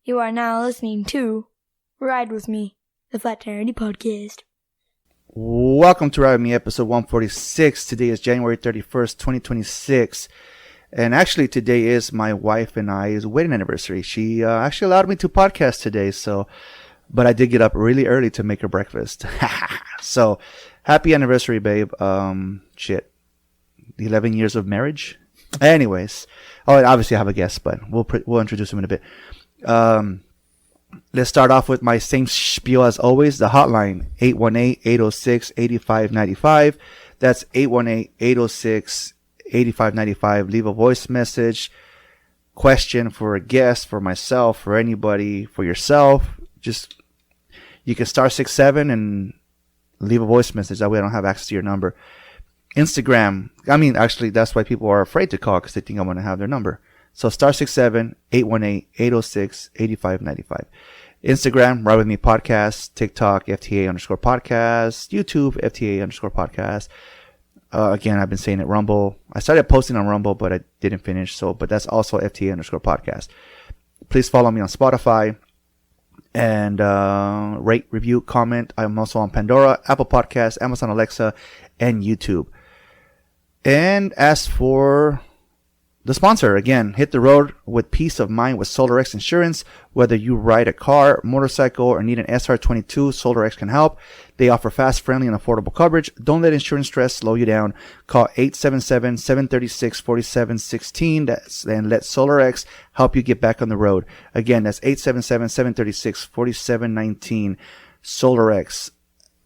You are now listening to Ride With Me, the Flat Tire Podcast. Welcome to Ride With Me, episode 146. Today is January 31st, 2026. And actually, today is my wife and I's wedding anniversary. She actually allowed me to podcast today, but I did get up really early to make her breakfast. So, happy anniversary, babe. 11 years of marriage. Anyways, obviously I have a guest, but we'll introduce him in a bit. Let's start off with my same spiel as always. The hotline, 818-806-8595. That's 818-806-8595. Leave a voice message, question for a guest, for myself, for anybody, for yourself. Just, you can star 67 and leave a voice message. That way I don't have access to your number. Instagram, actually, that's why people are afraid to call, because they think I'm going to have their number. So star 67 818-806-8595. Instagram, Ride With Me Podcast. TikTok, FTA_podcast. YouTube, FTA_podcast. Again, I've been saying it, Rumble. I started posting on Rumble, but I didn't finish. But that's also FTA_podcast. Please follow me on Spotify. And rate, review, comment. I'm also on Pandora, Apple Podcasts, Amazon Alexa, and YouTube. And as for the sponsor, again, hit the road with peace of mind with SolarX Insurance. Whether you ride a car, motorcycle, or need an SR22, SolarX can help. They offer fast, friendly, and affordable coverage. Don't let insurance stress slow you down. Call 877-736-4716 and let SolarX help you get back on the road. Again, that's 877-736-4719. SolarX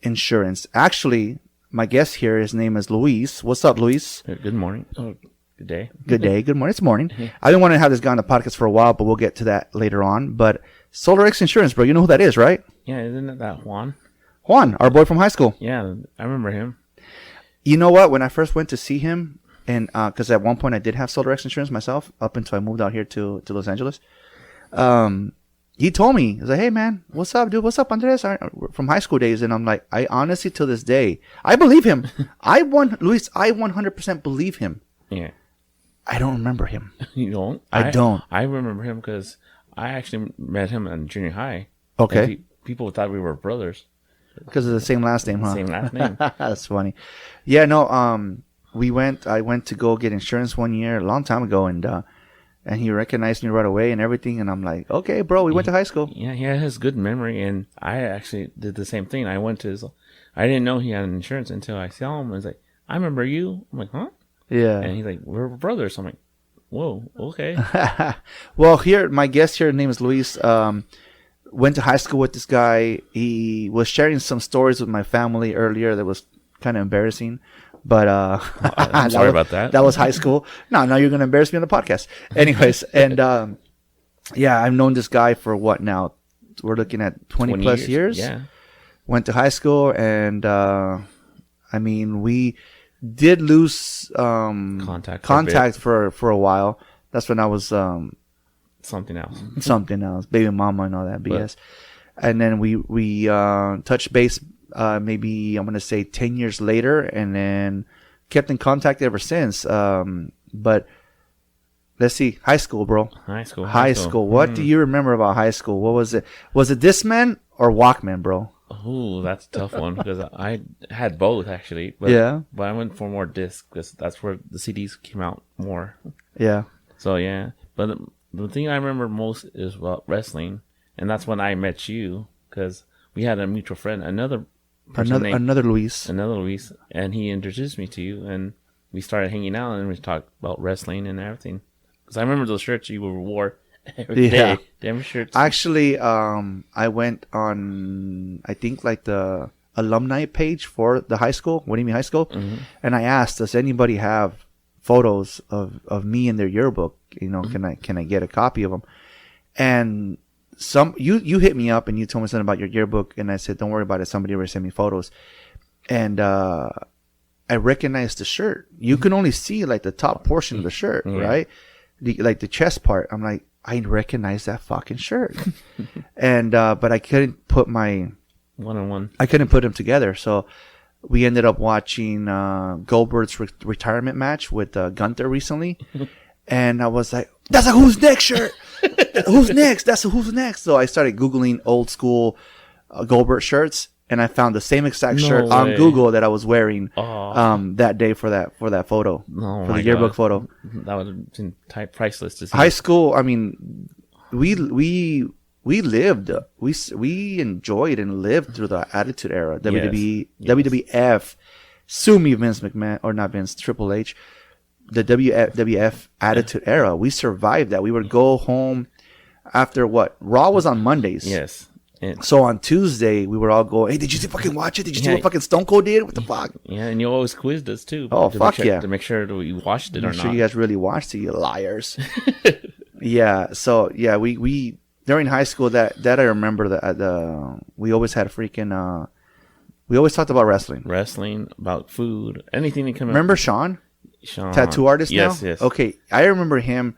Insurance. Actually, my guest here, his name is Luis. What's up, Luis? Good morning. Oh, good day. Good day. Good morning. It's morning. I've been wanting to have this guy on the podcast for a while, but we'll get to that later on. But SolarX Insurance, bro, you know who that is, right? Yeah, isn't it that Juan? Juan, our boy from high school. Yeah, I remember him. You know what? When I first went to see him, and because at one point I did have SolarX Insurance myself, up until I moved out here to Los Angeles, he told me, he was like, "Hey, man, what's up, dude? What's up, Andres?" From high school days. And I'm like, I honestly, to this day, I believe him. Luis, I 100% believe him. Yeah. I don't remember him. You don't? I don't. I remember him because I actually met him in junior high. Okay. People thought we were brothers. Because of the same last name, huh? Same last name. That's funny. Yeah, no, I went to go get insurance one year, a long time ago, and he recognized me right away and everything, and I'm like, okay, bro, we went to high school. Yeah, he has good memory, and I actually did the same thing. I didn't know he had insurance until I saw him. I was like, I remember you. I'm like, huh? Yeah. And he's like, we're brothers. I'm like, whoa, okay. Well, my guest here, his name is Luis. Went to high school with this guy. He was sharing some stories with my family earlier that was kind of embarrassing. But I'm sorry about that. That was high school. No, now you're going to embarrass me on the podcast. Anyways, and yeah, I've known this guy for what now? We're looking at 20 plus years. Yeah. Went to high school, and we did lose contact for a while. That's when I was something else, baby mama and all that BS. And then we touched base. Maybe I'm going to say 10 years later, and then kept in contact ever since. But let's see, high school, bro. High school. What do you remember about high school? What was it? Was it Discman or Walkman, bro? Oh, that's a tough one because I had both actually. But, yeah. But I went for more disc because that's where the CDs came out more. Yeah. So yeah, but the thing I remember most is about wrestling, and that's when I met you because we had a mutual friend, another Luis, and he introduced me to you, and we started hanging out, and we talked about wrestling and everything. Because I remember those shirts you wore every day. Damn shirts. Actually, I went on, I think, like the alumni page for the high school, Winnie High School, and I asked, does anybody have photos of me in their yearbook? You know, can I get a copy of them? And you hit me up and you told me something about your yearbook, and I said, don't worry about it. Somebody already sent me photos. And I recognized the shirt. You can only see like the top portion of the shirt, right? Like the chest part. I'm like, I recognize that fucking shirt. And but I couldn't put my one-on-one. I couldn't put them together. So we ended up watching Goldberg's retirement match with Gunther recently. And I was like, that's a Who's Next shirt. Who's next? That's who's next. So I started Googling old school Goldberg shirts, and I found the same exact shirt on Google that I was wearing that day for that photo, for the yearbook photo. That would have been priceless to see. High school, I mean, we lived, we enjoyed and lived through the Attitude Era. WWE, WWF, sue me, Vince McMahon, or not Vince, Triple H. The WWF Attitude Era. We survived that. We would go home after what? Raw was on Mondays. Yes. So on Tuesday, we would all go, hey, did you fucking watch it? Did you see what fucking Stone Cold did? What the fuck? Yeah, and you always quizzed us too. Oh, fuck yeah. To make sure that we watched it or not. Make sure you guys really watched it, you liars. Yeah, so yeah, we during high school, that I remember that we always had freaking, we always talked about wrestling. Wrestling, about food, anything that came up. Remember Sean, tattoo artist now? Yes. Okay, I remember him.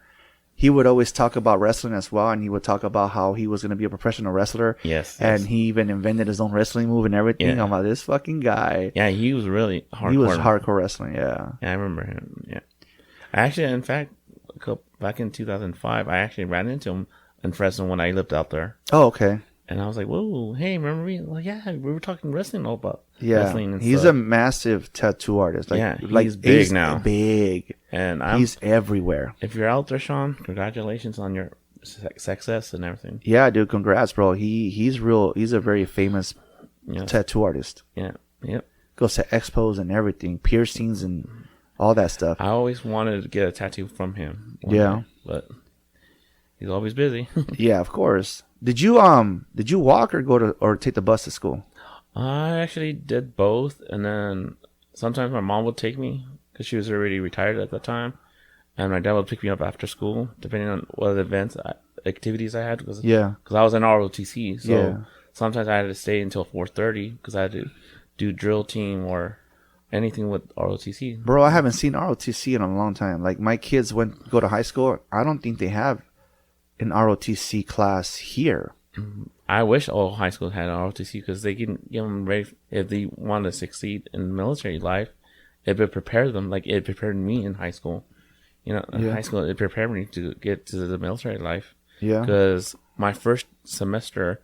He would always talk about wrestling as well, and he would talk about how he was going to be a professional wrestler. Yes. And he even invented his own wrestling move and everything. Yeah. I'm like, this fucking guy. Yeah, he was really hardcore. He was hardcore wrestling, yeah. Yeah, I remember him, yeah. Actually, in fact, back in 2005, I actually ran into him in Fresno when I lived out there. Oh, okay. And I was like, whoa, hey, remember me? Like, yeah, we were talking wrestling all about wrestling and he's stuff. a massive tattoo artist. He's big now. Big. And he's everywhere. If you're out there, Sean, congratulations on your success and everything. Yeah, dude, congrats, bro. He's a very famous tattoo artist. Yeah, yep. Goes to expos and everything, piercings and all that stuff. I always wanted to get a tattoo from him. Yeah. Day, but he's always busy. Yeah, of course. Did you walk or take the bus to school? I actually did both, and then sometimes my mom would take me because she was already retired at that time, and my dad would pick me up after school, depending on what activities I had. Because I was in ROTC, so sometimes I had to stay until 4:30 because I had to do drill team or anything with ROTC. Bro, I haven't seen ROTC in a long time. Like my kids go to high school. I don't think they have an ROTC class here. I wish all high schools had ROTC because they can get them ready if they want to succeed in military life. If it prepared them, like it prepared me in high school. In high school, it prepared me to get to the military life. Yeah. Because my first semester,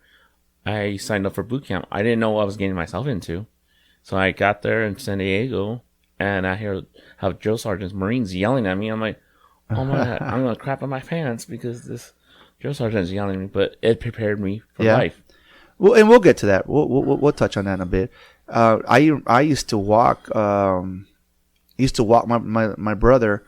I signed up for boot camp. I didn't know what I was getting myself into. So I got there in San Diego, and I have drill sergeants, Marines yelling at me. I'm like, oh my God, I'm going to crap on my pants because this drill sergeant is yelling at me. But it prepared me for life. Well, and we'll get to that. We'll touch on that in a bit. I used to walk. My brother.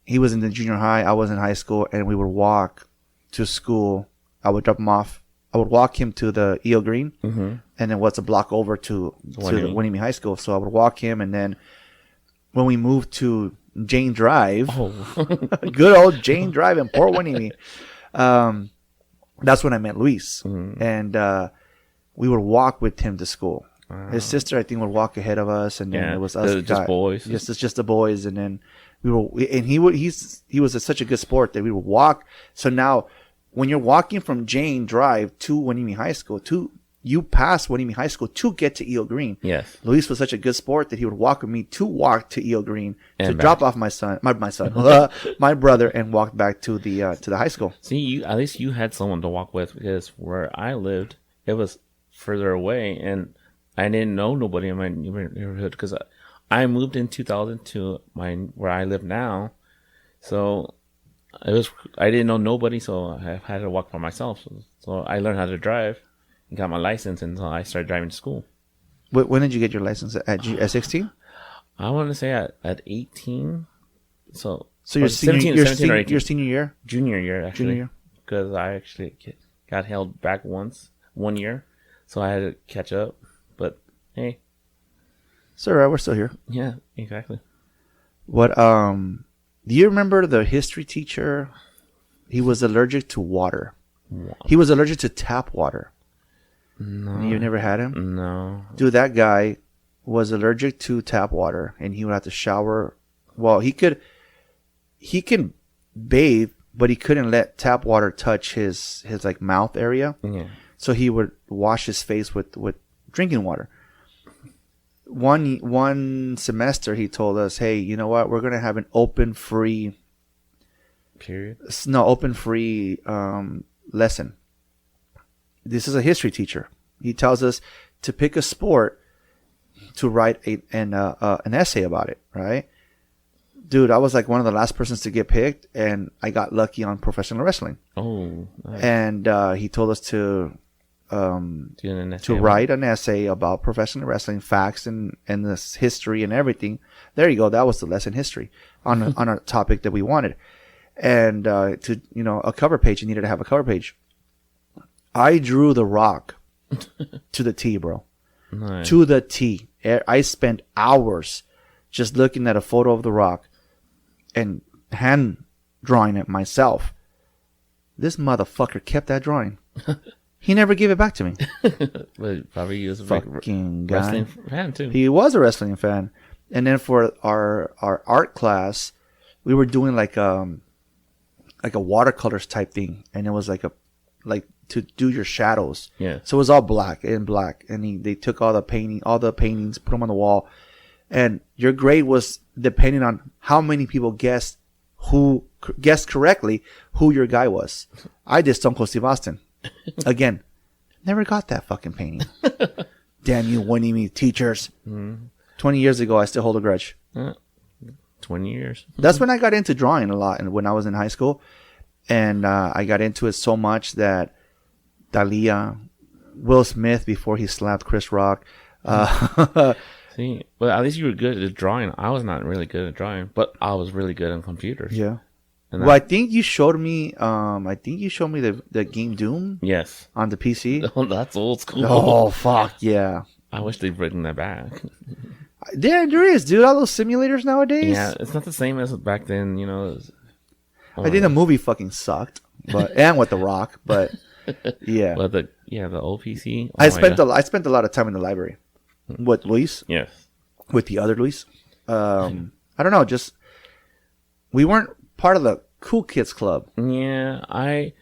He was in the junior high. I was in high school, and we would walk to school. I would drop him off. I would walk him to the E.O. Green, and then what's a block over to the Hueneme High School. So I would walk him, and then when we moved to Jane Drive, good old Jane Drive in Port Hueneme, that's when I met Luis, and we would walk with him to school. His sister, I think, would walk ahead of us, and then it was us, just boys. Yes, it's just the boys, and then we were. And he was such a good sport that we would walk. So now, when you're walking from Jane Drive to Hueneme High School, you pass Hueneme High School to get to E.O. Green. Yes. Luis was such a good sport that he would walk with me to E.O. Green and to drop off my brother, and walk back to the high school. See, at least you had someone to walk with, because where I lived, it was further away, and I didn't know nobody in my neighborhood because I moved in 2000 to where I live now, so I didn't know nobody, so I had to walk by myself. So I learned how to drive and got my license until I started driving to school. When did you get your license? At 16? I want to say at 18. So your senior year? Junior year, actually. Because I actually got held back 1 year, so I had to catch up. But hey, it's all right. We're still here. Yeah, exactly. What do you remember the history teacher? He was allergic to water. Wow. He was allergic to tap water. No. You never had him? No. Dude, that guy was allergic to tap water, and he would have to shower. Well, he can bathe, but he couldn't let tap water touch his like mouth area. Yeah. So he would wash his face with drinking water. One semester, he told us, "Hey, you know what? We're gonna have an open, free Period. No, open free lesson. This is a history teacher. He tells us to pick a sport to write an essay about it, right? Dude, I was like one of the last persons to get picked, and I got lucky on professional wrestling. Oh, nice. And he told us to write an essay about professional wrestling, facts and this history and everything. There you go. That was the lesson, history, on a topic that we wanted. And to a cover page, you needed to have a cover page. I drew The Rock to the T, bro. Nice. To the T. I spent hours just looking at a photo of The Rock and hand drawing it myself. This motherfucker kept that drawing. He never gave it back to me. But probably he was a fucking guy. wrestling fan too. He was a wrestling fan. And then for our art class, we were doing like a watercolors type thing, and it was like to do your shadows. Yeah. So it was all black, and they took all the paintings, put them on the wall, and your grade was depending on how many people guessed correctly who your guy was. I did Stone Cold Steve Austin. Again, never got that fucking painting. Damn you, winning me teachers. 20 years ago, I still hold a grudge. 20 years. That's when I got into drawing a lot, and when I was in high school, and I got into it so much that Dalia, Will Smith before he slapped Chris Rock. See, well, at least you were good at drawing. I was not really good at drawing, but I was really good on computers. Yeah. Well, I think you showed me. The game Doom. Yes. On the PC. Oh, that's old school. Oh fuck yeah! I wish they'd bring that back. There is, dude. All those simulators nowadays. Yeah, it's not the same as back then. I think the movie fucking sucked, and with The Rock, but yeah. But the old PC. I spent a lot of time in the library with Luis. Yes. With the other Luis. I don't know. Just we weren't part of the cool kids club. Yeah, I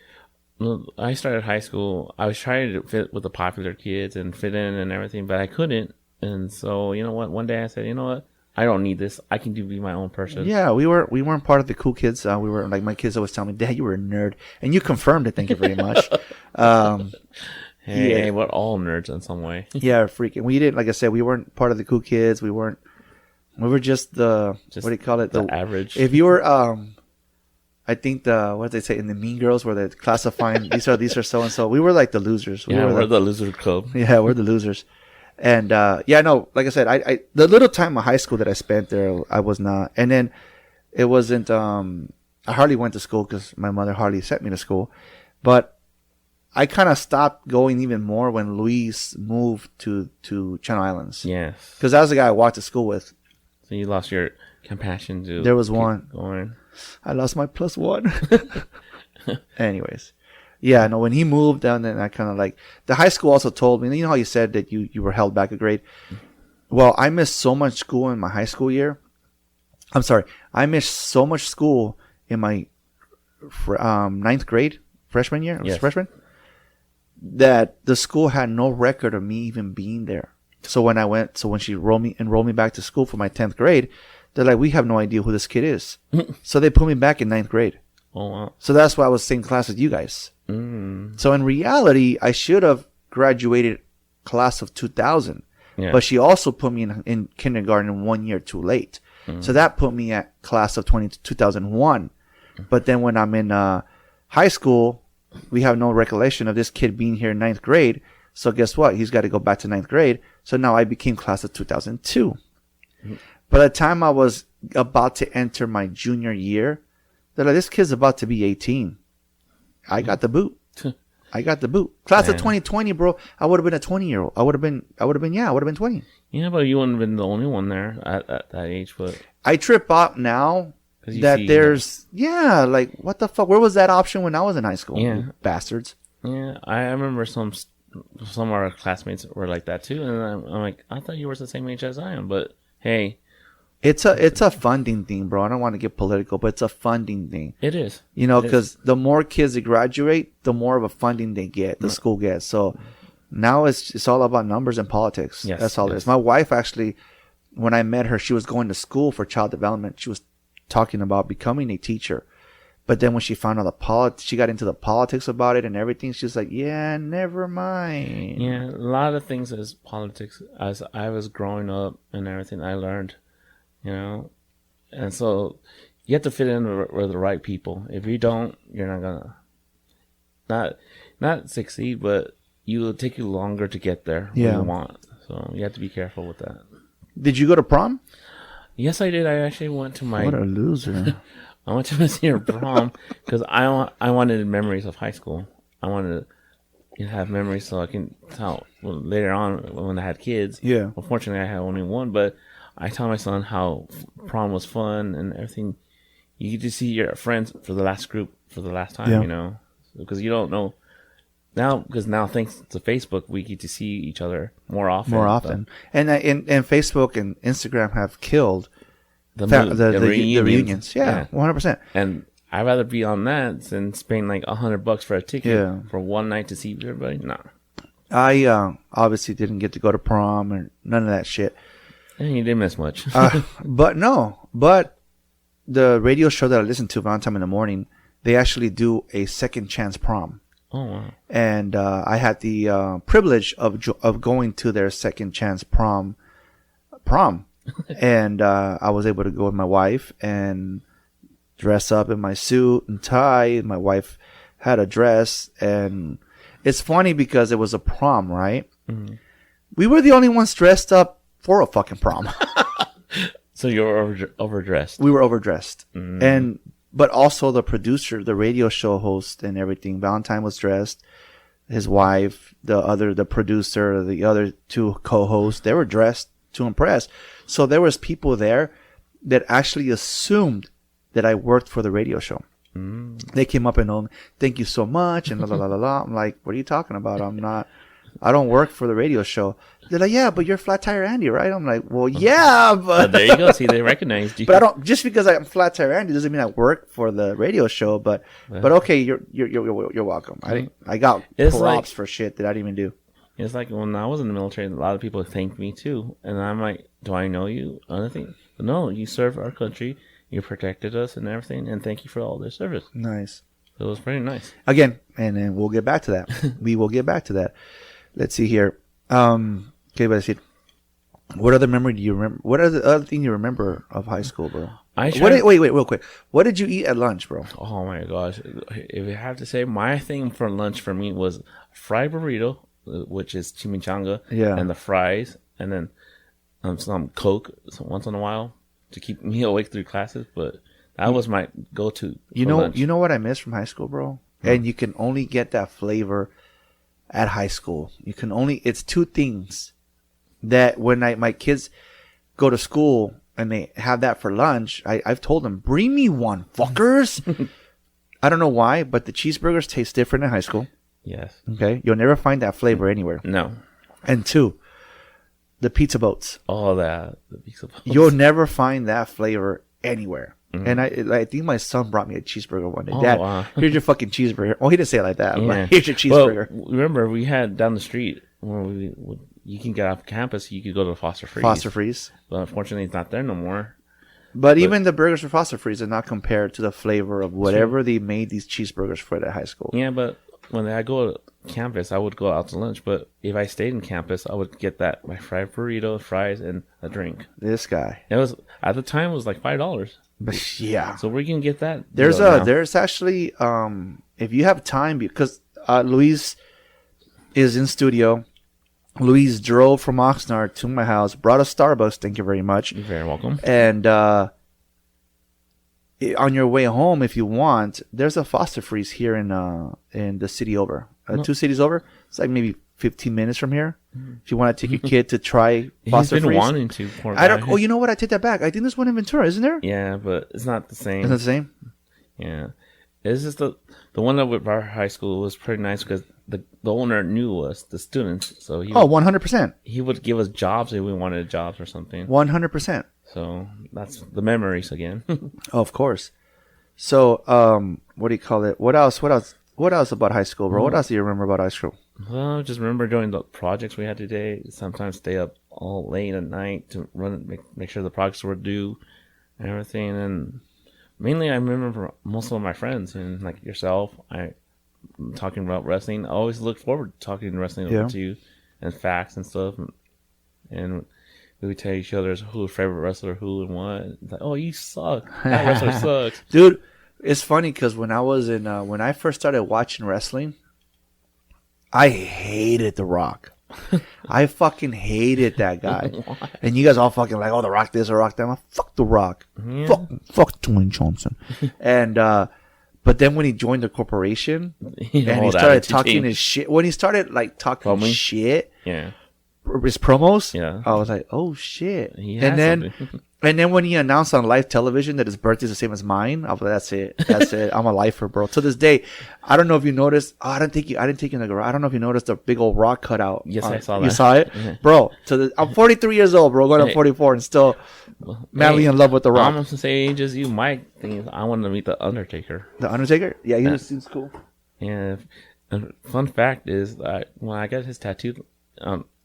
started high school. I was trying to fit with the popular kids and fit in and everything, but I couldn't. And so, you know what? One day I said, you know what? I don't need this. I can be my own person. Yeah, we weren't part of the cool kids. We were like, my kids always tell me, Dad, you were a nerd, and you confirmed it. Thank you very much. Hey, we're all nerds in some way. Yeah, freaking. We didn't, like I said, we weren't part of the cool kids. We were just what do you call it? The average. If you were, I think what did they say in the Mean Girls where they're classifying these are so and so. We were like the losers. We're the loser club. Yeah, we're the losers. And like I said, I the little time of high school that I spent there, I was not. And then it wasn't. I hardly went to school because my mother hardly sent me to school. But I kind of stopped going even more when Luis moved to Channel Islands. Yes, because that was the guy I walked to school with. So you lost your compassion to. There was one. Going. I lost my +1. Anyways. Yeah, no, when he moved down, then I kind of like, the high school also told me, you know how you said that you were held back a grade? Well, I missed so much school in my high school year. I'm sorry. I missed so much school in my ninth grade, freshman year. I was a freshman. That the school had no record of me even being there. So when she enrolled me back to school for my 10th grade, they're like, we have no idea who this kid is. So they put me back in 9th grade. Oh, wow. So that's why I was same class with you guys. So in reality, I should have graduated class of 2000. Yeah. But she also put me in kindergarten 1 year too late. So that put me at class of 2001. But then when I'm in high school, we have no recollection of this kid being here in 9th grade. So guess what? He's got to go back to 9th grade. So now I became class of 2002. By the time I was about to enter my junior year, they're like, this kid's about to be 18. I got the boot. Class of 2020, bro. I would have been a 20-year-old. I would have been 20. Yeah, but you wouldn't have been the only one there at that age. But I trip out now that there's, like, what the fuck? Where was that option when I was in high school? Yeah. You bastards. Yeah, I remember some of our classmates were like that too. And I'm like, I thought you were the same age as I am. But hey. It's a funding thing, bro. I don't want to get political, but it's a funding thing. It is. You know, because the more kids that graduate, the more of a funding they get, the school gets. So now it's all about numbers and politics. Yes, that's all it is. My wife actually, when I met her, she was going to school for child development. She was talking about becoming a teacher But then when she found out she got into the politics about it and everything, she's like, yeah, never mind. Yeah, a lot of things as politics, as I was growing up and everything, I learned, and so you have to fit in with the right people. If you don't, you're not gonna not succeed, but it'll take you longer to get there where you want. So you have to be careful with that. Did you go to prom? Yes, I did. I actually went to my... What a loser. I went to my senior prom because I wanted memories of high school. I wanted to have memories so I can tell later on when I had kids. Yeah. Unfortunately, I had only one, but I tell my son how prom was fun and everything. You get to see your friends for the last time, because you don't know now. Because now, thanks to Facebook, we get to see each other more often. And Facebook and Instagram have killed the reunions. Yeah, 100%. And I'd rather be on that than paying like $100 for a ticket for one night to see everybody. No. I obviously didn't get to go to prom or none of that shit. And you didn't miss much. But the radio show that I listen to, Valentine in the Morning, they actually do a second chance prom. Oh, wow. And I had the privilege of going to their second chance prom. And I was able to go with my wife and dress up in my suit and tie. My wife had a dress. And it's funny because it was a prom, right? Mm-hmm. We were the only ones dressed up for a fucking prom. So you were overdressed. We were overdressed. Mm. But also the producer, the radio show host and everything. Valentine was dressed. His wife, the producer, the other two co-hosts, they were dressed to impress. So there was people there that actually assumed that I worked for the radio show. Mm. They came up and told me, thank you so much, and la la la la. I'm like, what are you talking about? I don't work for the radio show. They're like, yeah, but you're Flat Tire Andy, right? I'm like, well, yeah, but there you go. See, they recognized you. But I don't. Just because I'm Flat Tire Andy doesn't mean I work for the radio show. But okay, you're welcome. I got props for shit that I didn't even do. It's like when I was in the military, a lot of people thanked me too, and I'm like, do I know you? Anything? No, you served our country, you protected us and everything, and thank you for all their service. Nice. So it was pretty nice. Again, and then we'll get back to that. We will get back to that. Let's see here. Okay, but I see. What other memory do you remember? What are the other thing you remember of high school, bro? Wait, real quick. What did you eat at lunch, bro? Oh my gosh! If I have to say, my thing for lunch for me was fried burrito, which is chimichanga, and the fries, and then some Coke once in a while to keep me awake through classes. But that was my go-to. You know what I miss from high school, bro? Hmm. And you can only get that flavor at high school. It's two things that when my kids go to school and they have that for lunch, I've told them, bring me one, fuckers. I don't know why, but the cheeseburgers taste different in high school. Yes. Okay. You'll never find that flavor anywhere. No. And two, the pizza boats. Oh, the pizza boats. You'll never find that flavor anywhere. Mm-hmm. And I think my son brought me a cheeseburger one day. Dad, wow. Here's your fucking cheeseburger. Oh, he didn't say it like that. Yeah. Like, here's your cheeseburger. Well, remember, we had down the street where you can get off campus, you could go to Foster Freeze. But unfortunately, it's not there no more. But even the burgers for Foster Freeze are not compared to the flavor of whatever they made these cheeseburgers for at high school. Yeah, but when I go to campus, I would go out to lunch. But if I stayed in campus, I would get my fried burrito, fries, and a drink. This guy. It was at the time it was like $5. But yeah. So we can get that. There's actually if you have time, because Luis is in studio. Luis drove from Oxnard to my house, brought a Starbucks. Thank you very much. You're very welcome. And on your way home, if you want, there's a Foster Freeze here in the city over, 2 cities over. It's like maybe 15 minutes from here. Mm-hmm. If you want to take your kid to try Foster Freeze. He's been wanting to. I don't. Oh, you know what? I take that back. I think there's one in Ventura, isn't there? Yeah, but it's not the same. It's not the same. Yeah, it's just the one that with our high school was pretty nice because the owner knew us, the students. So 100%. He would give us jobs if we wanted jobs or something. 100%. So that's the memories again. Of course. So what do you call it? What else about high school, bro? Mm-hmm. What else do you remember about high school? Well, I just remember doing the projects we had today. Sometimes stay up all late at night to make sure the projects were due and everything. And mainly I remember most of my friends and like yourself. I talking about wrestling. I always look forward to talking wrestling over to you and facts and stuff. And we would tell each other who's favorite wrestler, who and what. It's like, oh, you suck. That wrestler sucks, dude. It's funny because when I first started watching wrestling, I hated The Rock. I fucking hated that guy. And you guys all fucking like, oh, The Rock this, The Rock that. I'm like, fuck The Rock. Yeah. Fuck Dwayne Johnson. And but then when he joined the corporation and he started talking his shit, when he started like talking shit, his promos, I was like, oh shit. And then when he announced on live television that his birthday is the same as mine, I was like, that's it. I'm a lifer, bro. To this day, I don't know if you noticed. I didn't take you in the garage. I don't know if you noticed the big old Rock cutout. Yes, I saw that. You saw it, bro. I'm 43 years old, bro. Going to 44 and still madly in love with the Rock. I'm almost the same age as you. My thing is, I wanted to meet the Undertaker. The Undertaker? Yeah, he seems cool. Yeah. And fun fact is that when I got his tattoo,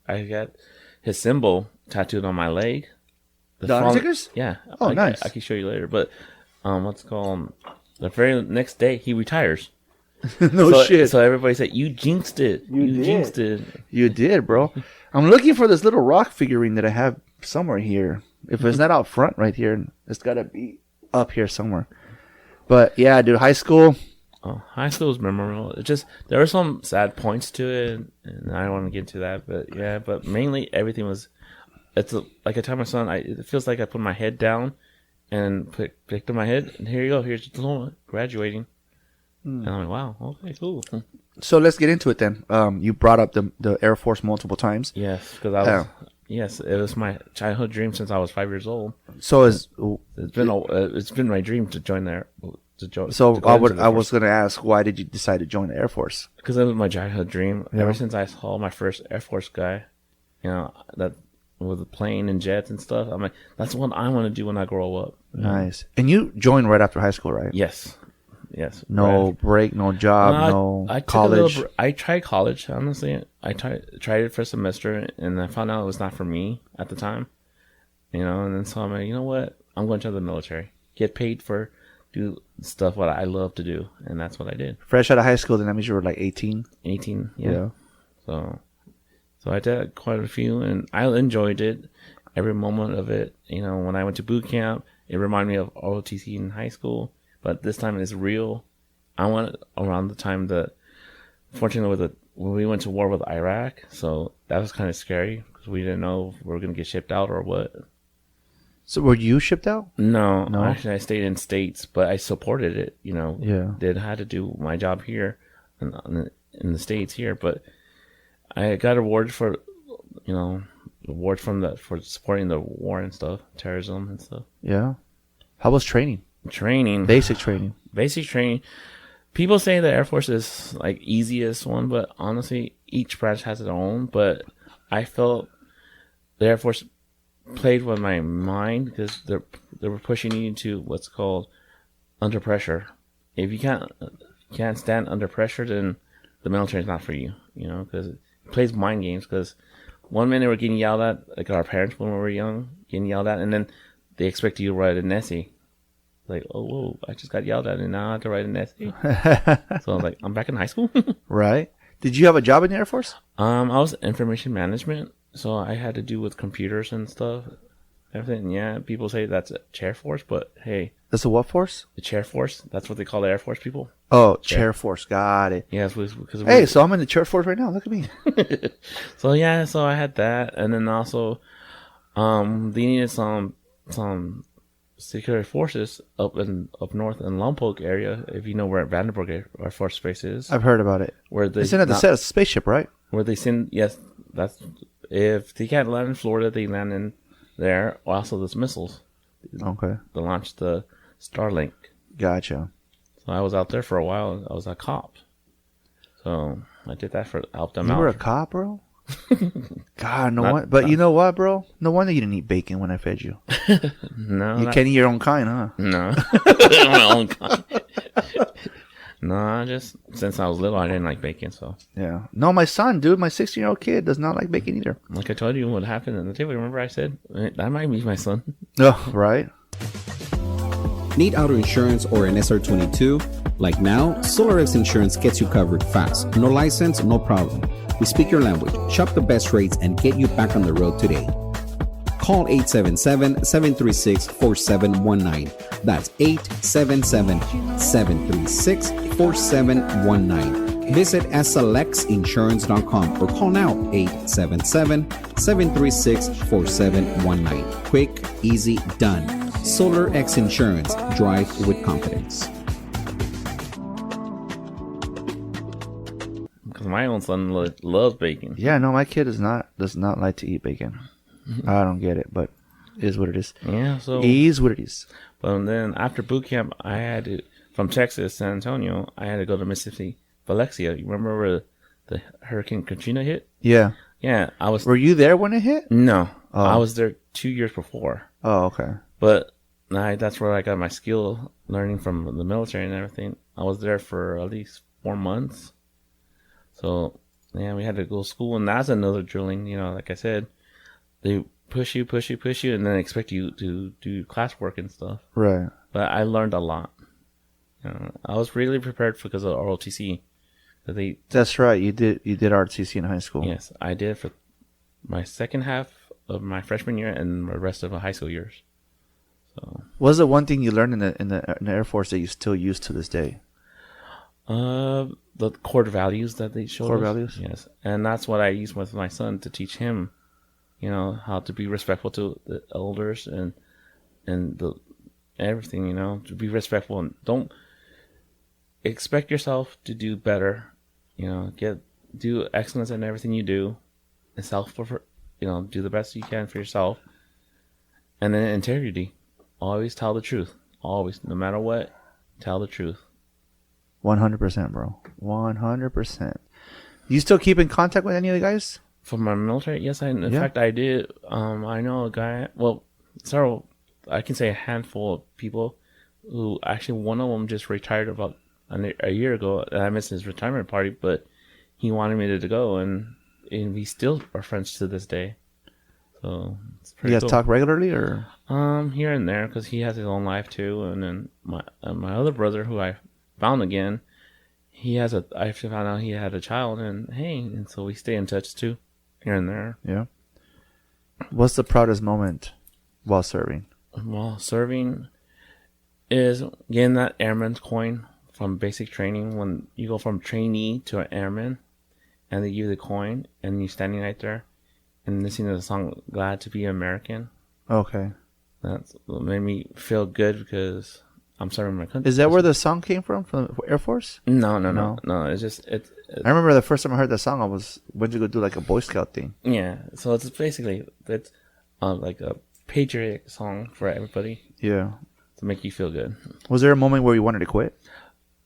I got his symbol tattooed on my leg. The Undertaker's? Yeah. Oh, nice. I can show you later. But what's it called? The very next day, he retires. Shit. So everybody said, you jinxed it. You jinxed it. You did, bro. I'm looking for this little Rock figurine that I have somewhere here. If it's not out front right here, it's got to be up here somewhere. But, yeah, dude, high school. Oh, high school was memorable. It just, there were some sad points to it, and I don't want to get into that. But, yeah, but mainly everything was... like I tell my son, it feels like I put my head down and picked up my head, and here you go, here's your diploma, graduating. And I'm like, wow, okay, cool. So let's get into it then. You brought up the Air Force multiple times. Yes, because it was my childhood dream since I was 5 years old. So it's been my dream to join there. I was going to ask, why did you decide to join the Air Force? Because it was my childhood dream. Ever since I saw my first Air Force guy, that with the plane and jets and stuff, I'm like, that's what I want to do when I grow up. Nice. And you joined right after high school, right? Yes. No break, no job, no college. I tried college, honestly. I tried it for a semester, and I found out it was not for me at the time. And then so I'm like, you know what? I'm going to the military. Get paid for do stuff what I love to do, and that's what I did. Fresh out of high school, then that means you were like 18? 18, yeah. So I did quite a few, and I enjoyed it, every moment of it. When I went to boot camp, it reminded me of ROTC in high school, but this time it's real. I went around the time fortunately, when we went to war with Iraq, so that was kind of scary because we didn't know if we were going to get shipped out or what. So were you shipped out? No. Actually, I stayed in States, but I supported it. Had to do my job here in the States here, but I got awards for supporting the war and stuff, terrorism and stuff. Yeah. How was training? Basic training. People say the Air Force is like easiest one, but honestly, each branch has its own. But I felt the Air Force played with my mind because they were pushing you into what's called under pressure. If you can't stand under pressure, then the military is not for you. Because it plays mind games. Because 1 minute we're getting yelled at, like our parents when we were young, getting yelled at, and then they expect you to write an essay. Like, oh, whoa, I just got yelled at and now I have to write an essay. So I was like, I'm back in high school. Right. Did you have a job in the Air Force? I was information management, so I had to do with computers and stuff. Everything. Yeah, people say that's a chair force, but hey. That's a what force? The chair force. That's what they call the Air Force people. Oh, chair force. Got it. Yeah, because so I'm in the chair force right now. Look at me. So I had that, and then also, they needed some security forces up north in Lompoc area. If you know where Vandenberg Air Force Base is, I've heard about it. Where they send the set a spaceship, right? Where they send that's if they can't land in Florida, they land in there. Also, there's missiles. Okay. They launched the Starlink. Gotcha. So I was out there for a while. I was a cop. So I did that help them out. You were a cop, bro? God, you know what, bro? No wonder you didn't eat bacon when I fed you. No. You can't eat your own kind, huh? No. My own kind. No, just since I was little, I didn't like bacon, so. Yeah. No, my son, dude, my 16-year-old kid does not like bacon either. Like I told you what happened in the table. Remember I said, that might be my son. Oh, right. Need auto insurance or an SR22? Like now, SolarX Insurance gets you covered fast. No license, no problem. We speak your language, shop the best rates, and get you back on the road today. Call 877-736-4719. That's 877-736-4719. Visit SLXinsurance.com or call now 877-736-4719. Quick, easy, done. SolarX Insurance. Drive with confidence. Because my own son loves bacon. Yeah, no, my kid does not like to eat bacon. I don't get it, but it is what it is. Yeah, so it is what it is. But then after boot camp, I had to, from Texas, San Antonio, I had to go to Mississippi, Valencia. You remember where the Hurricane Katrina hit? Yeah. Yeah, I was. Were you there when it hit? No, I was there 2 years before. Oh, okay. But that's where I got my skill learning from the military and everything. I was there for at least 4 months. So, yeah, we had to go to school, and that's another drilling. You know, like I said, they push you, and then expect you to do classwork and stuff. Right. But I learned a lot. You know, I was really prepared because of ROTC. That's right. You did ROTC in high school. Yes, I did for my second half of my freshman year and the rest of my high school years. So, what's the one thing you learned in the Air Force that you still use to this day? The core values that they showed us. Core values? Yes. And that's what I use with my son to teach him, you know, how to be respectful to the elders and everything, you know, to be respectful and don't expect yourself to do better, you know, do excellence in everything you do and do the best you can for yourself. And then integrity. Always tell the truth. Always, no matter what, tell the truth. 100%, bro. 100%. You still keep in contact with any of the guys? From my military? Yes, in fact, I did. I know a guy, I can say a handful of people who actually, one of them just retired about a year ago. I missed his retirement party, but he wanted me to go, and we still are friends to this day. So it's pretty you guys cool. talk regularly, or here and there, because he has his own life too. And then my other brother, who I found again, I actually found out he had a child, and so we stay in touch too, here and there. Yeah. What's the proudest moment while serving? While serving is getting that airman's coin from basic training. When you go from trainee to an airman, and they give you the coin, and you're standing right there and listening to the song "Glad to Be American." Okay. That's what made me feel good because I'm serving my country. Is that where the song came from the Air Force? No. It's just I remember the first time I heard that song, I went to go do like a Boy Scout thing. Yeah, so it's basically like a patriotic song for everybody. Yeah. To make you feel good. Was there a moment where you wanted to quit?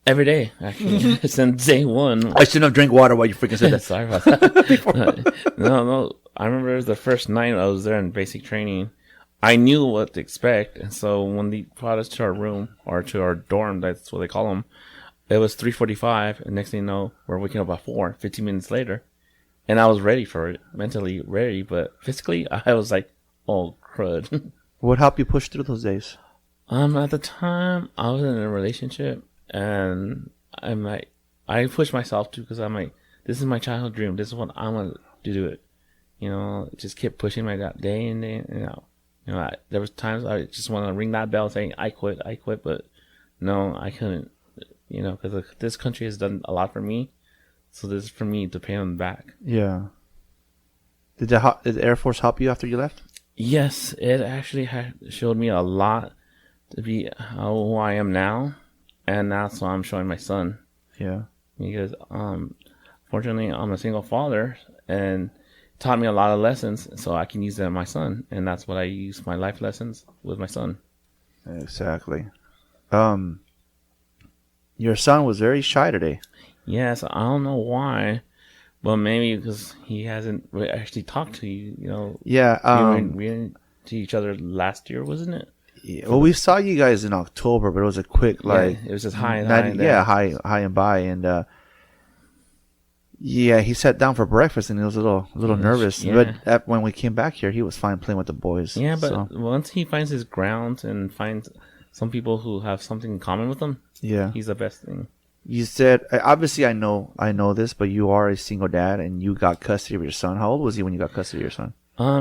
Every day, actually. Since day one. I shouldn't have drank water while you freaking said that. Sorry about that. No. I remember the first night I was there in basic training. I knew what to expect, and so when they brought us to our room, or to our dorm, that's what they call them, it was 3:45, and next thing you know, we're waking up at 4, 15 minutes later, and I was ready for it, mentally ready, but physically, I was like, oh, crud. What helped you push through those days? At the time, I was in a relationship, and I'm like, I pushed myself too, because I'm like, this is my childhood dream, this is what I want to do it. You know, just kept pushing my day in, day out. You know, there was times I just want to ring that bell saying, I quit, but no, I couldn't, you know, because this country has done a lot for me. So this is for me to pay them back. Yeah. Did the Air Force help you after you left? Yes, it actually showed me a lot to be who I am now. And that's what I'm showing my son. Yeah. Because, fortunately, I'm a single father, and taught me a lot of lessons, so I can use them with my son, and that's what I use my life lessons with my son. Exactly. Your son was very shy today. Yes, I don't know why, but maybe because he hasn't actually talked to you. You know. Yeah. We went to each other last year, wasn't it? Yeah, well, we saw you guys in October, but it was a quick it was just high and by, and. Yeah, he sat down for breakfast and he was a little nervous. Yeah. But when we came back here, he was fine playing with the boys. Yeah, but once he finds his ground and finds some people who have something in common with them. Yeah. He's the best thing. You said, obviously I know this, but you are a single dad and you got custody of your son. How old was he when you got custody of your son?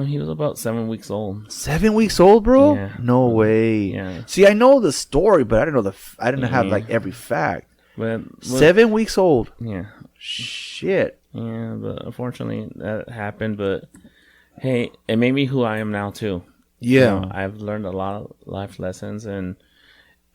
He was about 7 weeks old. 7 weeks old, bro? Yeah. No way. Yeah. See, I know the story, but I didn't have like every fact. But 7 weeks old. Yeah. Shit. Yeah, but unfortunately that happened. But hey, it made me who I am now too. Yeah. You know, I've learned a lot of life lessons, and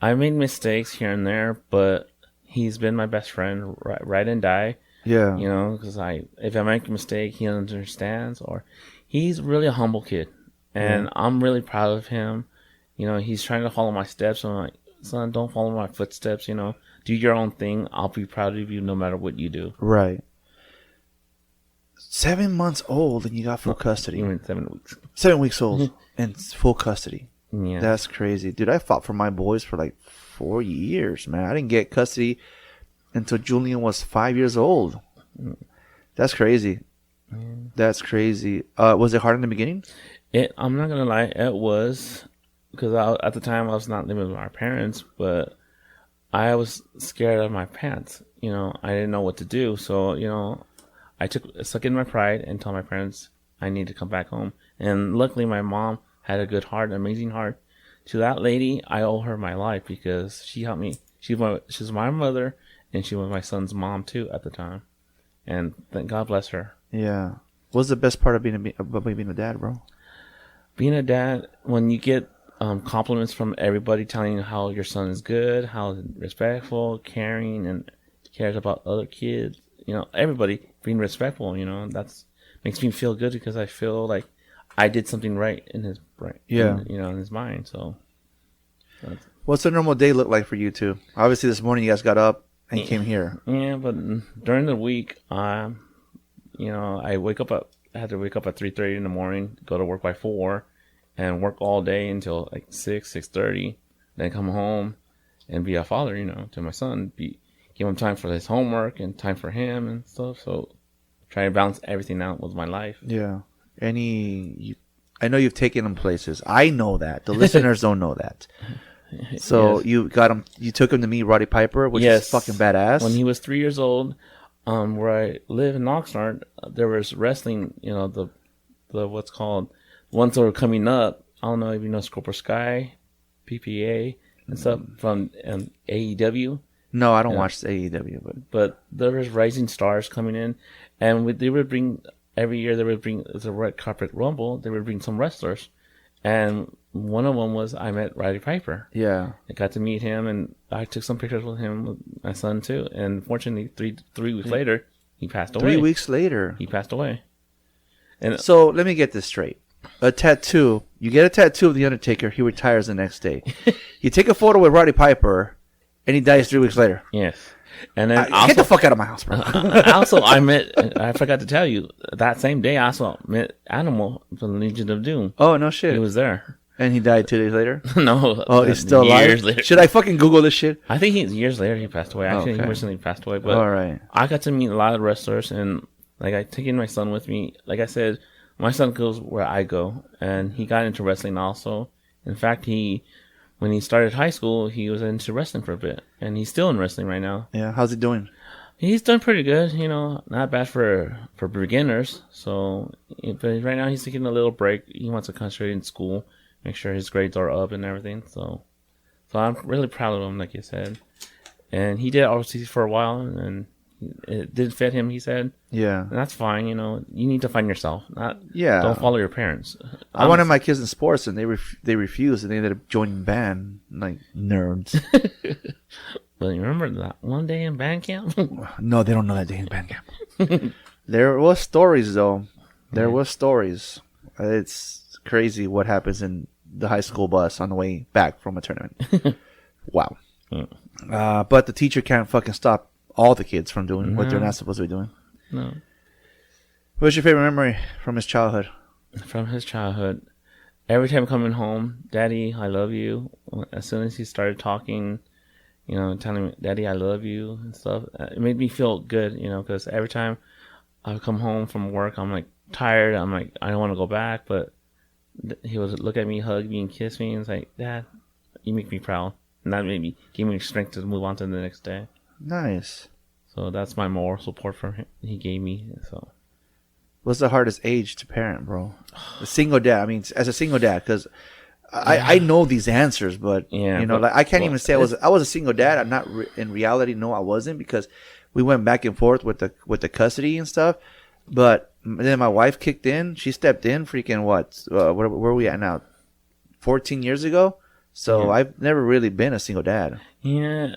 I made mistakes here and there, but he's been my best friend, ride and die. Yeah. You know, because if I make a mistake, he understands. Or he's really a humble kid, and I'm really proud of him. You know, he's trying to follow my steps. I'm like, son, don't follow my footsteps. You know, do your own thing. I'll be proud of you no matter what you do. Right. 7 months old and you got full custody. You mean 7 weeks? 7 weeks old and full custody. Yeah. That's crazy. Dude, I fought for my boys for like 4 years, man. I didn't get custody until Julian was 5 years old. That's crazy. That's crazy. Was it hard in the beginning? I'm not gonna lie, it was, because at the time I was not living with my parents, but I was scared of my pants. You know, I didn't know what to do, so you know, I stuck in my pride and told my parents I need to come back home. And luckily, my mom had a good heart, an amazing heart. To that lady, I owe her my life because she helped me. She's my mother, and she was my son's mom too at the time. And thank God bless her. Yeah. What's the best part of being a dad, bro? Being a dad, when you get compliments from everybody telling you how your son is good, how respectful, caring, and cares about other kids. You know, everybody being respectful. You know, that's makes me feel good because I feel like I did something right in his brain. Yeah. In his mind. So. What's a normal day look like for you two? Obviously, this morning you guys got up and came here. Yeah, but during the week, you know, I had to wake up at 3:30 in the morning, go to work by 4, and work all day until like 6:30. Then come home and be a father, you know, to my son. Give him time for his homework and time for him and stuff. So try to balance everything out with my life. Yeah. I know you've taken him places. I know that. The listeners don't know that. So yes. You took him to meet Roddy Piper, which is fucking badass. When he was 3 years old, where I live in Oxnard, there was wrestling, you know, the what's called, ones that were coming up. I don't know if you know Scorpio Sky, PPA, and stuff from AEW. No, I don't watch AEW, but there was rising stars coming in, and they would bring every year. They would bring the Red Carpet Rumble. They would bring some wrestlers, and one of them was I met Roddy Piper. Yeah, I got to meet him, and I took some pictures with him, with my son too. And fortunately, three weeks later, he passed away. 3 weeks later, he passed away. And so let me get this straight: a tattoo. You get a tattoo of the Undertaker. He retires the next day. You take a photo with Roddy Piper. And he dies 3 weeks later. Yes. And then get the fuck out of my house, bro. I forgot to tell you, that same day I also met Animal from Legion of Doom. Oh, no shit. He was there. And he died 2 days later? No. Oh, he's still alive? Later. Should I fucking Google this shit? I think years later he passed away. Actually, he recently passed away. But all right. I got to meet a lot of wrestlers, and like I taken my son with me. Like I said, my son goes where I go, and he got into wrestling also. In fact, when he started high school, he was into wrestling for a bit, and he's still in wrestling right now. Yeah, how's he doing? He's done pretty good, you know, not bad for beginners. So, but right now he's taking a little break. He wants to concentrate in school, make sure his grades are up and everything. So I'm really proud of him, like you said. And he did overseas for a while, and it didn't fit him, he said. Yeah. And that's fine, you know. You need to find yourself. Yeah. Don't follow your parents. I wanted my kids in sports, and they refused, and they ended up joining band, like nerds. But you remember that one day in band camp? No, they don't know that day in band camp. There was stories, though. There was stories. It's crazy what happens in the high school bus on the way back from a tournament. Wow. But the teacher can't fucking stop all the kids from doing what they're not supposed to be doing. No. What's your favorite memory from his childhood? From his childhood, every time coming home, Daddy, I love you. As soon as he started talking, you know, telling me, Daddy, I love you and stuff, it made me feel good, you know, because every time I would come home from work, I'm like tired. I'm like, I don't want to go back, but he would look at me, hug me, and kiss me, and it's like, Dad, you make me proud. And that gave me strength to move on to the next day. Nice. So that's my moral support for him. He gave me. So, what's the hardest age to parent, bro? A single dad. I mean, as a single dad, because I know these answers, but like I can't even say I was a single dad. I'm not in reality. No, I wasn't, because we went back and forth with the custody and stuff. But then my wife kicked in. She stepped in. Freaking what? Where are we at now? 14 years ago. So I've never really been a single dad. Yeah,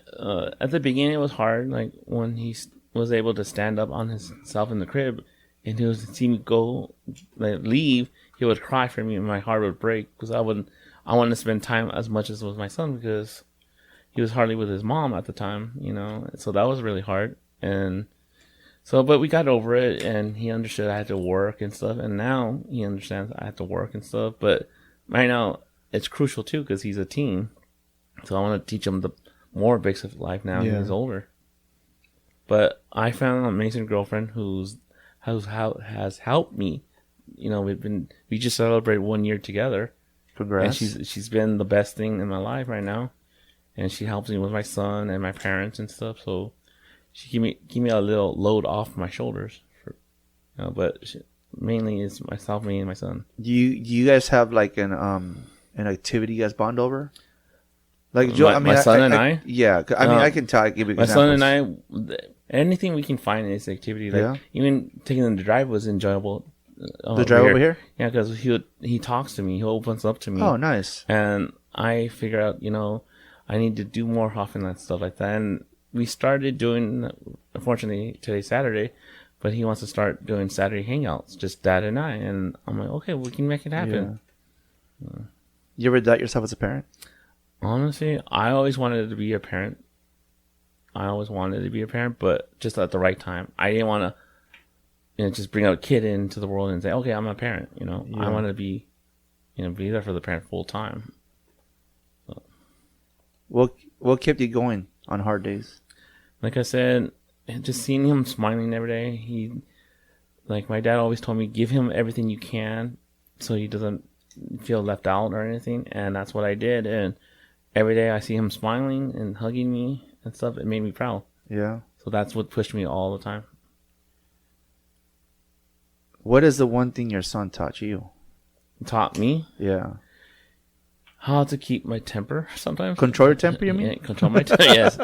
at the beginning it was hard. Like when he was able to stand up on himself in the crib, and he was see me go, like leave, he would cry for me, and my heart would break because I wanted to spend time as much as with my son, because he was hardly with his mom at the time, So that was really hard, and so but we got over it, and he understood I had to work and stuff, and now he understands I have to work and stuff. But right now it's crucial too, because he's a teen, so I want to teach him the more basics of life now. He's older. But I found an amazing girlfriend who has helped me. We just celebrated 1 year together. Congrats. And she's been the best thing in my life right now, and she helps me with my son and my parents and stuff. So she give me a little load off my shoulders. But mainly it's myself, me, and my son. Do you guys have like an activity you guys bond over? Like Joe, my son and I. Yeah, I mean, I can tell. Give my son and I. Anything we can find in this activity, like even taking them to drive was enjoyable. The drive over here? Yeah, because he talks to me. He opens up to me. Oh, nice. And I figure out, I need to do more often and stuff like that. And we started doing, unfortunately, today's Saturday, but he wants to start doing Saturday hangouts, just Dad and I. And I'm like, okay, we can make it happen. Yeah. You ever doubt yourself as a parent? Honestly, I always wanted to be a parent. But just at the right time. I didn't want to, just bring a kid into the world and say, okay, I'm a parent. I want to be, be there for the parent full time. So. What kept you going on hard days? Like I said, just seeing him smiling every day. Like my dad always told me, give him everything you can so he doesn't feel left out or anything. And that's what I did. And every day I see him smiling and hugging me and stuff. It made me proud. Yeah. So that's what pushed me all the time. What is the one thing your son taught you? Taught me? Yeah. How to keep my temper sometimes. Control your temper, you mean? Yeah, control my temper, yes.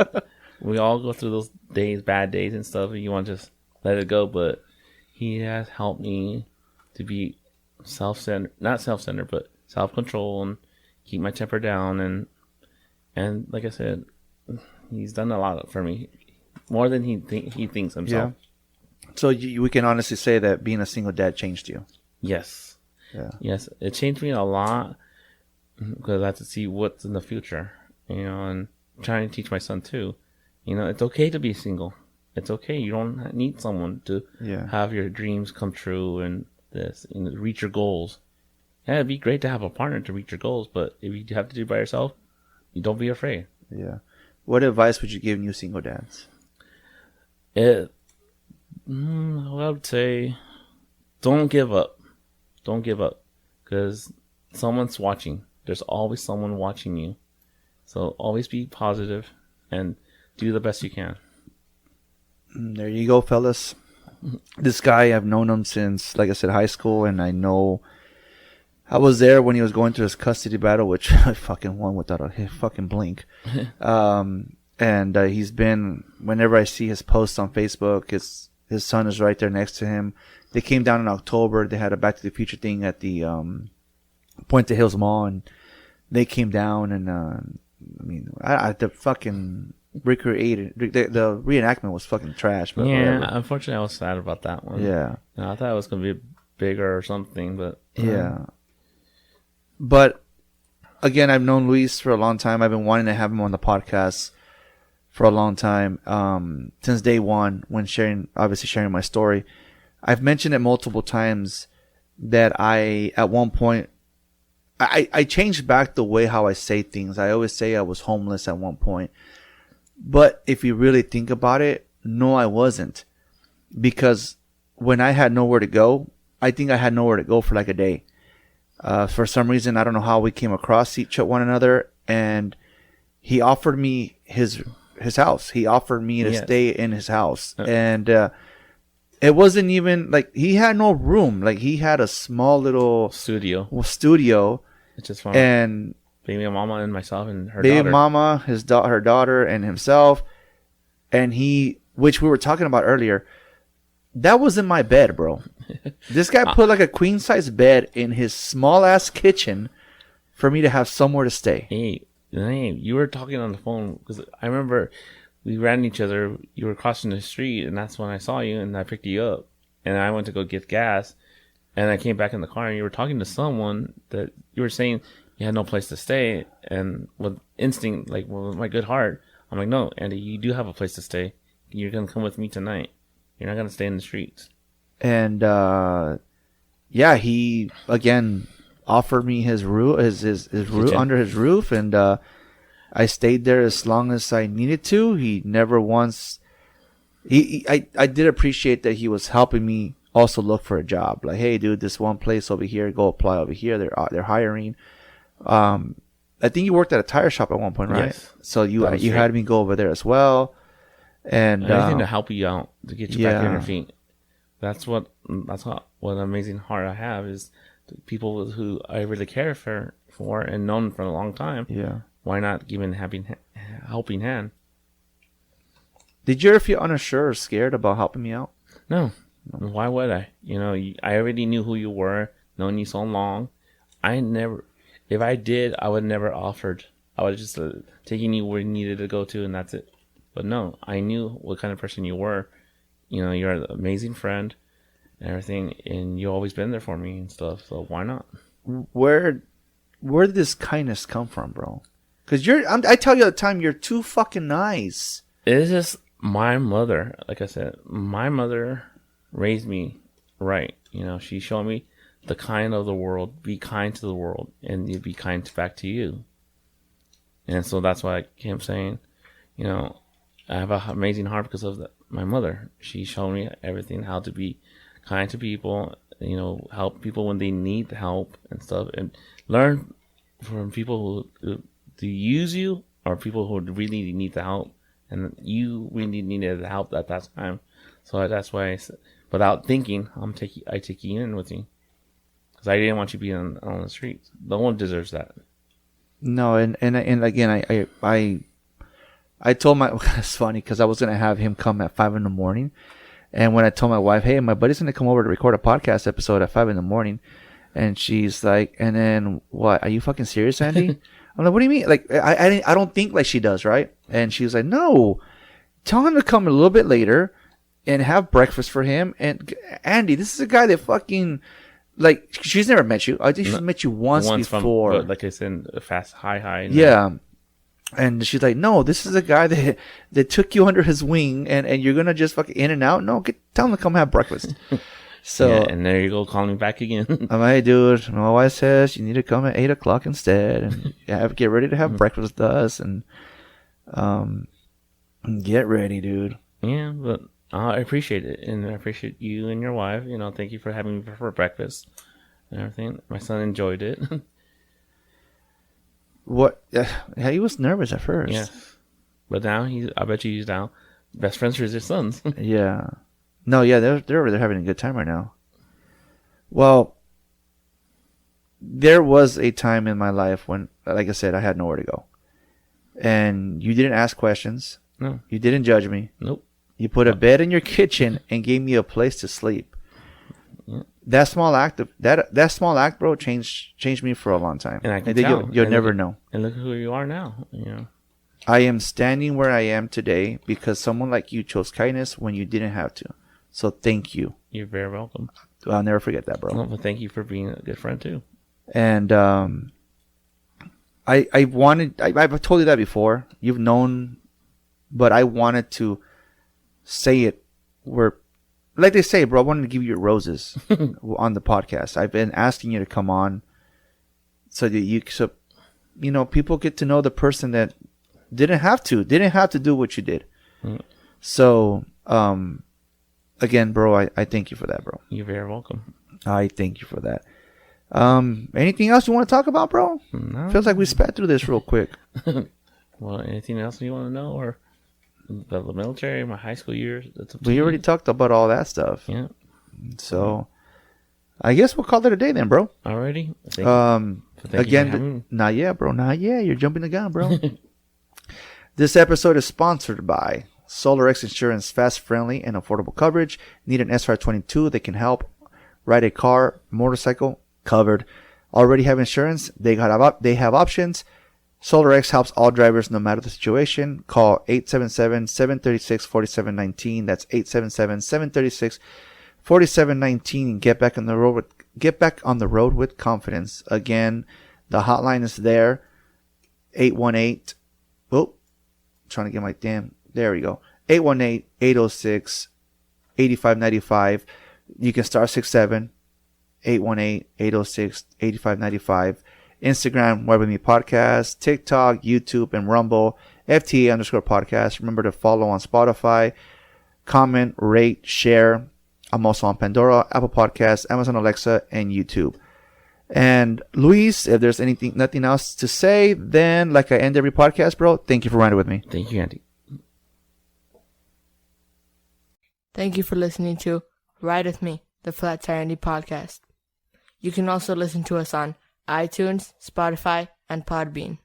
We all go through those days, bad days and stuff, and you want to just let it go. But he has helped me to be not self-centered, but self-control, and keep my temper down. And like I said, he's done a lot for me, more than he thinks himself. Yeah. So we can honestly say that being a single dad changed you. Yes. Yeah. Yes, it changed me a lot because I have to see what's in the future, and trying to teach my son too. It's okay to be single. It's okay. You don't need someone to have your dreams come true and reach your goals. Yeah, it'd be great to have a partner to reach your goals, but if you have to do it by yourself, you don't be afraid. Yeah. What advice would you give new single dads? I would say, don't give up. Don't give up, because someone's watching. There's always someone watching you. So always be positive and do the best you can. There you go, fellas. This guy, I've known him since, like I said, high school, and I know I was there when he was going through his custody battle, which I fucking won without a fucking blink. And he's been, whenever I see his posts on Facebook, his son is right there next to him. They came down in October. They had a Back to the Future thing at the Puente Hills Mall, and they came down, and the fucking recreated the reenactment was fucking trash. But whatever. Unfortunately, I was sad about that one. Yeah, I thought it was gonna be bigger or something, but yeah. But again, I've known Luis for a long time. I've been wanting to have him on the podcast for a long time, since day one, when sharing my story. I've mentioned it multiple times that at one point, I changed back the way how I say things. I always say I was homeless at one point. But if you really think about it, no, I wasn't. Because when I had nowhere to go, I think I had nowhere to go for like a day. For some reason, I don't know how we came across one another, and he offered me his house. He offered me to stay in his house, and it wasn't even like he had no room. Like he had a small little studio. It's just fun. And baby mama and myself and her baby daughter. mama, her daughter, and himself, and he, which we were talking about earlier. That was in my bed, bro. This guy put like a queen size bed in his small ass kitchen for me to have somewhere to stay. Hey, you were talking on the phone because I remember we ran each other. You were crossing the street, and that's when I saw you, and I picked you up, and I went to go get gas, and I came back in the car, and you were talking to someone that you were saying you had no place to stay, and with instinct, like with my good heart, I'm like, no, Andy, you do have a place to stay. You're gonna come with me tonight. You're not gonna stay in the streets. And he again offered me his room, his room under his roof, and I stayed there as long as I needed to. He never once. I did appreciate that he was helping me also look for a job. Like, hey, dude, this one place over here, go apply over here. They're hiring. I think you worked at a tire shop at one point, right? Yes. So you had me go over there as well, and anything to help you out, to get you back on your feet. That's what an amazing heart I have, is people who I really care for and known for a long time. Yeah. Why not give a helping hand? Did you ever feel unsure or scared about helping me out? No. Why would I? I already knew who you were, known you so long. If I did, I would never offered. I would just taken you where you needed to go to, and that's it. But no, I knew what kind of person you were. You're an amazing friend and everything, and you've always been there for me and stuff. So why not? Where did this kindness come from, bro? Because I tell you all the time, you're too fucking nice. It's just my mother. Like I said, my mother raised me right. She showed me the kind of the world. Be kind to the world, and you be kind back to you. And so that's why I kept saying, I have an amazing heart because of my mother. She showed me everything, how to be kind to people, help people when they need help and stuff, and learn from people who to use you or people who really need the help, and you really needed the help at that time. So that's why I said, without thinking, I take you in with me, because I didn't want you being on the streets. No one deserves that. No, and again, I told my, it's funny because I was gonna have him come at 5 a.m, and when I told my wife, hey, my buddy's gonna come over to record a podcast episode at 5 a.m, and she's like, and then what? Are you fucking serious, Andy? I'm like, what do you mean? Like, I don't think like she does, right? And she was like, no, tell him to come a little bit later and have breakfast for him. And Andy, this is a guy that fucking, like, she's never met you. I think she's met you once before. But like I said, fast, high. Yeah. And she's like, no, this is a guy that took you under his wing, and you're going to just fucking in and out? No, tell him to come have breakfast. So, yeah, and there you go, calling me back again. I'm like, hey, dude, my wife says you need to come at 8 o'clock instead, and get ready to have breakfast with us, and get ready, dude. Yeah, but I appreciate it, and I appreciate you and your wife. Thank you for having me for breakfast and everything. My son enjoyed it. What? He was nervous at first. Yeah, but now I bet he's now best friends with his sons. Yeah. No, yeah, they're having a good time right now. Well, there was a time in my life when, like I said, I had nowhere to go, and you didn't ask questions. No, you didn't judge me. Nope. You put a bed in your kitchen and gave me a place to sleep. Yeah. That small act, bro, changed me for a long time. And I can tell. You'll never know. And look who you are now. I am standing where I am today because someone like you chose kindness when you didn't have to. So thank you. You're very welcome. I'll never forget that, bro. No, but thank you for being a good friend too. And I've told you that before. You've known, but I wanted to say it where, like they say, bro, I wanted to give you roses on the podcast. I've been asking you to come on so that people get to know the person that didn't have to do what you did. Mm. So, again, bro, I thank you for that, bro. You're very welcome. I thank you for that. Anything else you want to talk about, bro? No. Feels like we spat through this real quick. Well, anything else you want to know, or the military, my high school years? We already talked about all that stuff. Yeah. So, I guess we'll call it a day then, bro. Already. Again, not yet, bro. Not yet. You're jumping the gun, bro. This episode is sponsored by SolarX Insurance. Fast, friendly, and affordable coverage. Need an SR22? They can help. Ride a car, motorcycle, covered. Already have insurance? They have options. SolarX helps all drivers no matter the situation. Call 877-736-4719. That's 877-736-4719 and get back on the road with confidence. Again, the hotline is there. 818. Oh, trying to get my damn. There we go. 818-806-8595. You can star 67. 818-806-8595. Instagram, Web With Me Podcast, TikTok, YouTube, and Rumble, FTA_podcast. Remember to follow on Spotify, comment, rate, share. I'm also on Pandora, Apple Podcasts, Amazon Alexa, and YouTube. And Luis, if there's nothing else to say, then like I end every podcast, bro, thank you for riding with me. Thank you, Andy. Thank you for listening to Ride With Me, the Flat Tire Andy Podcast. You can also listen to us on iTunes, Spotify, and Podbean.